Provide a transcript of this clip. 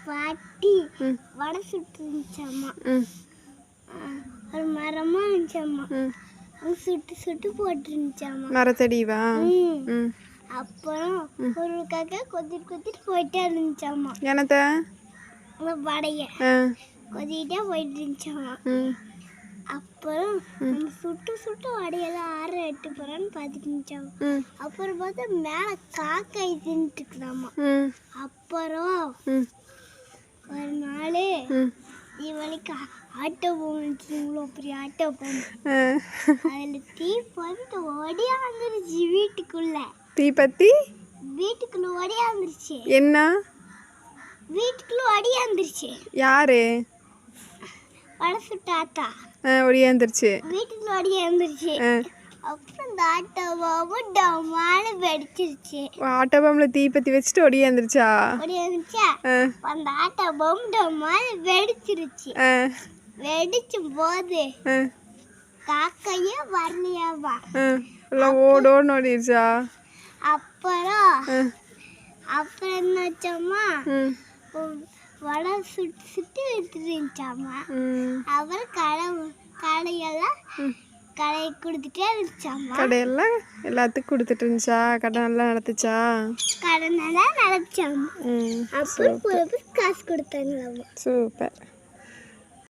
பாட்டி வடை சுட்டு இருந்துச்சாம்மா. ஒரு மரமா இருந்துச்சாம்மா. அங்க சுட்டு சுட்டு போட்டுருந்துச்சாம்மா. மரத்தடிவா? அப்புறம் ஒரு காக்கா கொத்திட்டு கொத்திட்டு போயிட்டே இருந்துச்சாம்மா. என்னத்த வடைய கொத்திட்டே போயிட்டு இருந்துச்சாம்மா. அப்புறம் சுட்டு சுட்டு வடையெல்லாம் ஆற எட்டு போறான்னு பார்த்துட்டு இருந்துச்சாம்மா. அப்புறம் பார்த்தா மேல காக்கா தின்னுட்டு இருக்குதாம்மா. அப்புறம் ஒரு நாள் இவளுக்கு ஆட்டோ போச்சு, இவ்வளோ பெரிய ஆட்டோ போச்சு. அதில் தீ பத்து ஓடியாந்துருச்சு வீட்டுக்குள்ள. தீப்பத்தி வீட்டுக்குள்ள ஓடியாந்துருச்சு. என்ன வீட்டுக்குள்ள ஓடியாந்துருச்சு? யாரு? வடை சுட்ட ஆத்தா ஒடியாந்துருச்சு. வீட்டுக்குள்ள ஓடியாந்துருச்சு. அப்புறம் இந்த ஆட்டோ பாம்பு டமானு வெடிச்சிருச்சு. ஆட்டோ பாம்புல தீப்பத்தி வச்சுட்டு ஒடியாந்துருச்சா? ஒடியாந்துருச்சா? அந்த ஆட்டோ பாம்பு டமானு வெடிச்சிருச்சு. வெடிச்சும் போது காக்கையே வரலையாவா? ஓடோன்னு ஓடிடுச்சா? அப்புறம் என்னாச்சாம்மா, வடை சுட்டு சுட்டு எடுத்துட்டு இருந்துச்சாம்மா. அப்புறம் கடையெல்லாம் கடையை கொடுத்துட்டே இருந்துச்சாம்மா. கடையெல்லாம் எல்லாத்துக்கும் கொடுத்துட்டு இருந்துச்சா? கடை நல்லா நடத்துச்சா? கடை நல்லா நடத்துச்சாம்மா. அப்புறம் காசு கொடுத்தாங்களாம்மா. சூப்பர்.